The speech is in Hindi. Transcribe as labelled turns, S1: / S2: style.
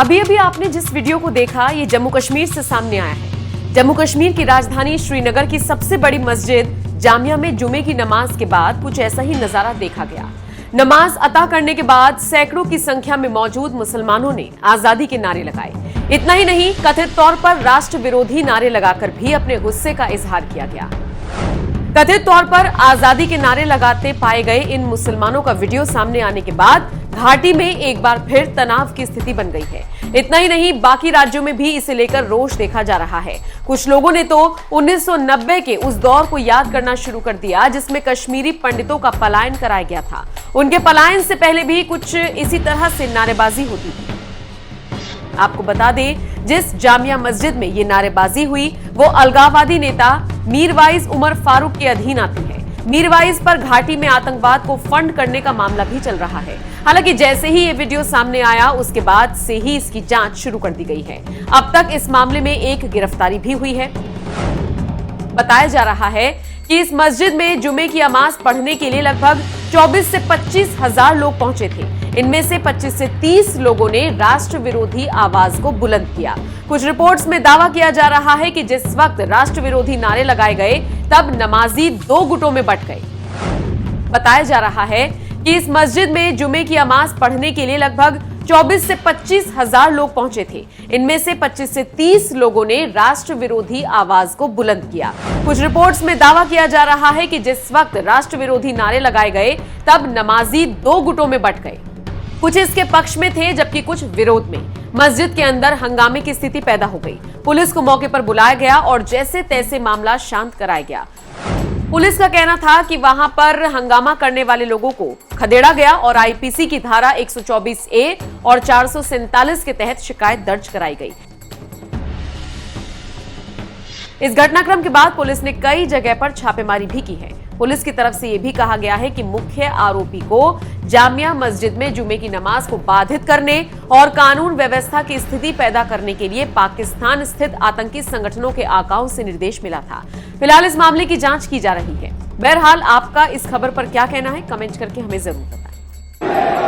S1: अभी अभी आपने जिस वीडियो को देखा ये जम्मू कश्मीर से सामने आया है। जम्मू कश्मीर की राजधानी श्रीनगर की सबसे बड़ी मस्जिद जामिया में जुमे की नमाज के बाद कुछ ऐसा ही नजारा देखा गया। नमाज अता करने के बाद सैकड़ों की संख्या में मौजूद मुसलमानों ने आजादी के नारे लगाए। इतना ही नहीं, कथित तौर पर राष्ट्र विरोधी नारे लगाकर भी अपने गुस्से का इजहार किया गया। कथित तौर पर आजादी के नारे लगाते पाए गए इन मुसलमानों का वीडियो सामने आने के बाद घाटी में एक बार फिर तनाव की स्थिति बन गई है। इतना ही नहीं, बाकी राज्यों में भी इसे लेकर रोष देखा जा रहा है। कुछ लोगों ने तो 1990 के उस दौर को याद करना शुरू कर दिया जिसमें कश्मीरी पंडितों का पलायन कराया गया था। उनके पलायन से पहले भी कुछ इसी तरह से नारेबाजी होती थी। आपको बता दें, जिस जामिया मस्जिद में ये नारेबाजी हुई वो अलगाववादी नेता मीरवाइज उमर फारूक के अधीन आती है। मीरवाइज पर घाटी में आतंकवाद को फंड करने का मामला भी चल रहा है। हालांकि जैसे ही ये वीडियो सामने आया उसके बाद से ही इसकी जांच शुरू कर दी गई है। अब तक इस मामले में एक गिरफ्तारी भी हुई है। बताया जा रहा है कि इस मस्जिद में जुमे की नमाज पढ़ने के लिए लगभग 24 से 25 हजार लोग पहुंचे थे। इनमें से 25 से 30 लोगों ने राष्ट्र विरोधी आवाज को बुलंद किया। कुछ रिपोर्ट्स में दावा किया जा रहा है कि जिस वक्त राष्ट्र विरोधी नारे लगाए गए तब नमाजी दो गुटों में बंट गए। बताया जा रहा है कि इस मस्जिद में जुमे की नमाज पढ़ने के लिए लगभग 24 से 25 हजार लोग पहुंचे थे। इनमें से 25 से 30 लोगों ने राष्ट्र विरोधी आवाज को बुलंद किया। कुछ रिपोर्ट्स में दावा किया जा रहा है कि जिस वक्त राष्ट्र विरोधी नारे लगाए गए तब नमाजी दो गुटों में बंट गए। कुछ इसके पक्ष में थे जबकि कुछ विरोध में। मस्जिद के अंदर हंगामे की स्थिति पैदा हो गई। पुलिस को मौके पर बुलाया गया और जैसे तैसे मामला शांत कराया गया। पुलिस का कहना था कि वहां पर हंगामा करने वाले लोगों को खदेड़ा गया और आईपीसी की धारा 124A और 447 के तहत शिकायत दर्ज कराई गई। इस घटनाक्रम के बाद पुलिस ने कई जगह पर छापेमारी भी की है। पुलिस की तरफ से यह भी कहा गया है कि मुख्य आरोपी को जामिया मस्जिद में जुमे की नमाज को बाधित करने और कानून व्यवस्था की स्थिति पैदा करने के लिए पाकिस्तान स्थित आतंकी संगठनों के आकाओं से निर्देश मिला था। फिलहाल इस मामले की जांच की जा रही है। बहरहाल आपका इस खबर पर क्या कहना है, कमेंट करके हमें जरूर बताएं।